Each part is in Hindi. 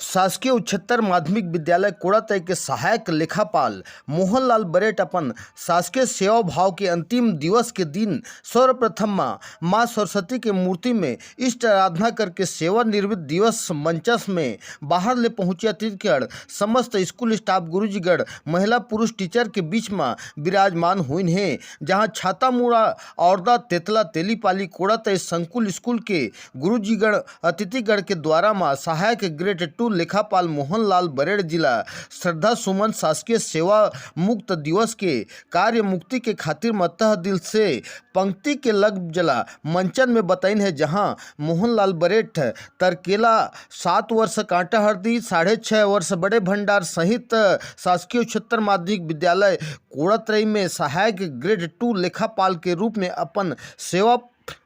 शासकीय उच्चतर माध्यमिक विद्यालय कोड़ातई के सहायक लेखापाल मोहनलाल बरेट अपन शासकीय सेवा भाव के अंतिम दिवस के दिन सर्वप्रथम माँ सरस्वती के मूर्ति में इष्ट आराधना करके सेवानिवृत्त दिवस मंचस में बाहर ले पहुंचे अतिथिगण समस्त स्कूल स्टाफ गुरुजीगण महिला पुरुष टीचर के बीच में विराजमान हुई हैं, जहां छाता मुड़ा औरदा तेतला तेलीपाली कोड़ातई संकुल स्कूल के गुरुजीगण अतिथिगण के द्वारा माँ सहायक ग्रेड 2 लेखापाल मोहनलाल बरेट जिला श्रद्धा सुमन शासकीय सेवा मुक्त दिवस के कार्य मुक्ति के खातिर मतः दिल से पंक्ति के लग जला मंचन में बताइन है, जहां मोहनलाल बरेट तरकेला 7 वर्ष कांटा हरदी 6.5 वर्ष बड़े भंडार सहित शासकीय उच्चतर माध्यमिक विद्यालय कोड़ातई में सहायक ग्रेड 2 लेखापाल के रूप में अपन सेवा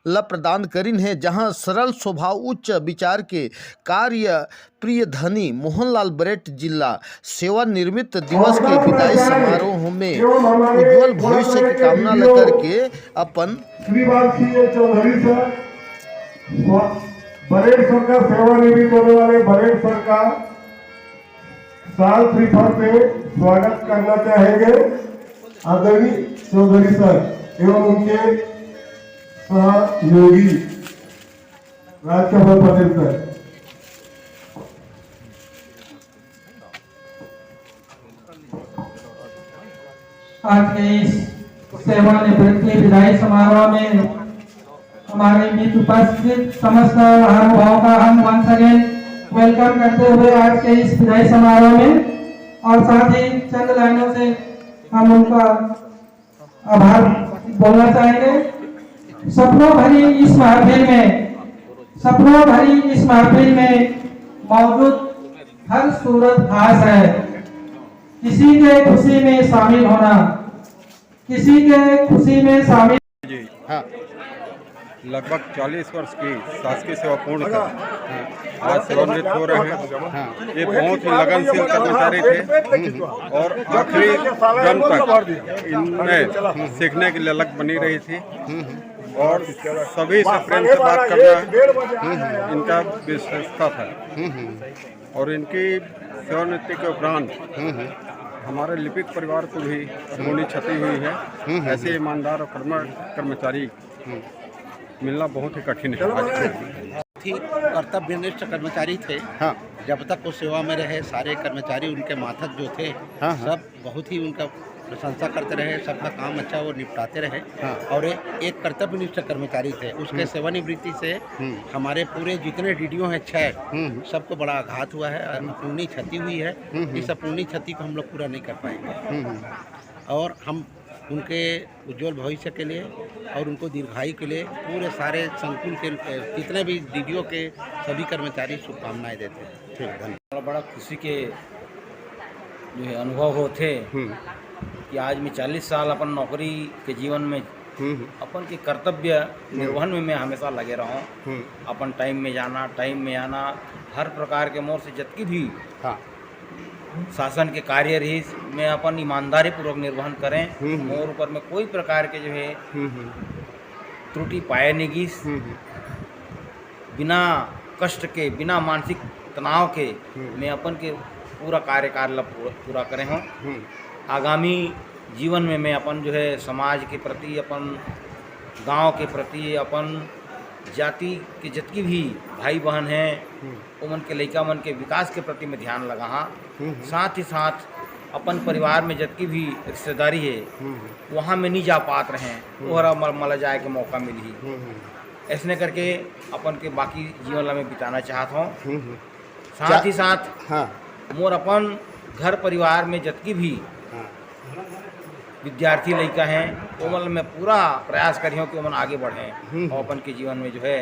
ला प्रदान करीन है, जहां सरल स्वभाव उच्च विचार के कार्य प्रिय धनी मोहनलाल बरेट जिला सेवानिवृत्त दिवस के विदाई समारोह में उज्जवल भविष्य की कामना लेकर के अपन बरेट सर का सेवानिवृत्त होने वाले बरेट सर का साल त्रिफल पे स्वागत करना चाहेंगे आदरणीय चौधरी सर एवं उनके सहयोगी राजकमल पटेल सर। आज के इस सेवानिवृत्ति विदाई समारोह में हमारे बीच उपस्थित समस्त महानुभावों का हम वंस अगेन वेलकम करते हुए आज के इस विदाई समारोह में और साथ ही चंद लाइनों से हम उनका आभार बोलना चाहेंगे। सपनों भरी इस महफिल में मौजूद हर सूरत खास है। किसी के खुशी में शामिल होना, किसी के खुशी में शामिल हाँ। लगभग 40 वर्ष की शासकीय सेवा पूर्ण कर आज सेवानिवृत्त हो रहे हैं। हाँ। ये बहुत ही लगनशील कर्मचारी थे और आखिरी दम तक इनमें सीखने के लिए अलग बनी रही थी और सभी से प्रेम से बात करना इनका विशेषता था। और इनकी सेवानिवृत्ति के उपरांत हमारे लिपिक परिवार को भी पूर्ण क्षति हुई है। ऐसे ईमानदार और कर्मचारी मिलना बहुत ही कठिन है। कर्तव्यनिष्ठ कर्मचारी थे। हाँ। जब तक वो सेवा में रहे सारे कर्मचारी उनके माथक जो थे हाँ। सब बहुत ही उनका प्रशंसा करते रहे, सबका काम अच्छा वो निपटाते रहे। हाँ। और एक कर्तव्यनिष्ठ कर्मचारी थे। उसके सेवानिवृत्ति से हमारे पूरे जितने डीडीओ हैं 6 सबको बड़ा आघात हुआ है, पूर्ण क्षति हुई है। इस पूर्ण क्षति को हम लोग पूरा नहीं कर पाएंगे और हम उनके उज्जवल भविष्य के लिए और उनको दीर्घायु के लिए पूरे सारे संकुल के जितने भी डीडीओ के सभी कर्मचारी शुभकामनाएं देते हैं। ठीक है, धन्यवाद। बड़ा खुशी के जो है अनुभव होते कि आज मैं 40 साल अपन नौकरी के जीवन में अपन के कर्तव्य निर्वहन में मैं हमेशा लगे रहा हूँ। अपन टाइम में जाना, टाइम में आना, हर प्रकार के मोर से जबकि भी हाँ। शासन के कार्य रही में अपन ईमानदारी पूर्वक निर्वहन करें। मोर ऊपर में कोई प्रकार के जो है त्रुटि पाए नहीं, बिना कष्ट के, बिना मानसिक तनाव के मैं अपन के पूरा कार्यकाल पूरा करें हूँ। आगामी जीवन में मैं अपन जो है समाज के प्रति, अपन गांव के प्रति, अपन जाति के जितनी भी भाई बहन हैं उमन के लड़का मन के विकास के प्रति मैं ध्यान लगा हाँ। साथ ही साथ अपन परिवार में जितनी भी रिश्तेदारी है वहाँ में नहीं जा पाते रहे और मला जाए के मौका मिली। ऐसे करके अपन के बाकी जीवन ला मैं बिताना चाहता हूँ। साथ ही साथ हाँ। मोर अपन घर परिवार में जितनी भी विद्यार्थी लड़का हैं ओमन में पूरा प्रयास करी हूँ कि ओमन आगे बढ़ें और अपन के जीवन में जो है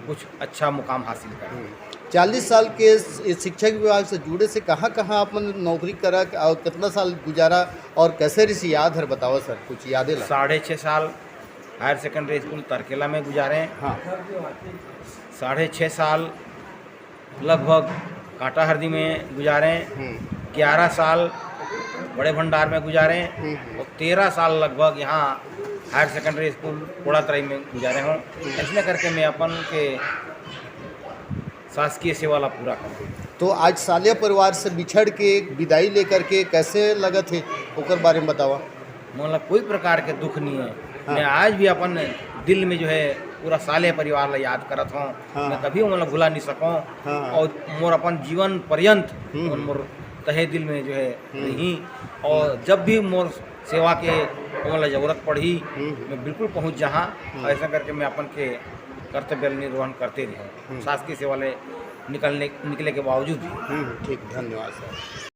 कुछ अच्छा मुकाम हासिल करें। 40 साल के शिक्षा विभाग से जुड़े से कहाँ अपन नौकरी करा और कितना साल गुजारा और कैसे रिसी याद है बताओ सर, कुछ यादें? 6.5 साल हायर सेकेंडरी स्कूल तरकेला में गुजारे। हाँ। 6.5 साल लगभग कांटा हरदी में गुजारे। 11 साल बड़े भंडार में गुजारे और 13 साल लगभग यहाँ हायर सेकेंडरी स्कूल कोड़ातई में गुजारे हूँ। ऐसे करके मैं अपन के शासकीय सेवा ला पूरा करूँ। तो आज सालिया परिवार से बिछड़ के विदाई लेकर के कैसे लगा थे ओकर बारे में बतावा। मतलब कोई प्रकार के दुख नहीं है। मैं आज भी अपन दिल में जो है पूरा साले परिवार ला याद करत हूँ। मैं कभी मतलब भुला नहीं सकूँ। और मोर अपन जीवन पर्यंत मोर तहे दिल में जो है रही। और जब भी मोर सेवा के मतलब जरूरत पड़ी मैं बिल्कुल पहुँच जहाँ ऐसा करके मैं अपन के कर्तव्य निर्वहन करते रहे शासकीय सेवा ले निकले के बावजूद भी। ठीक, धन्यवाद सर।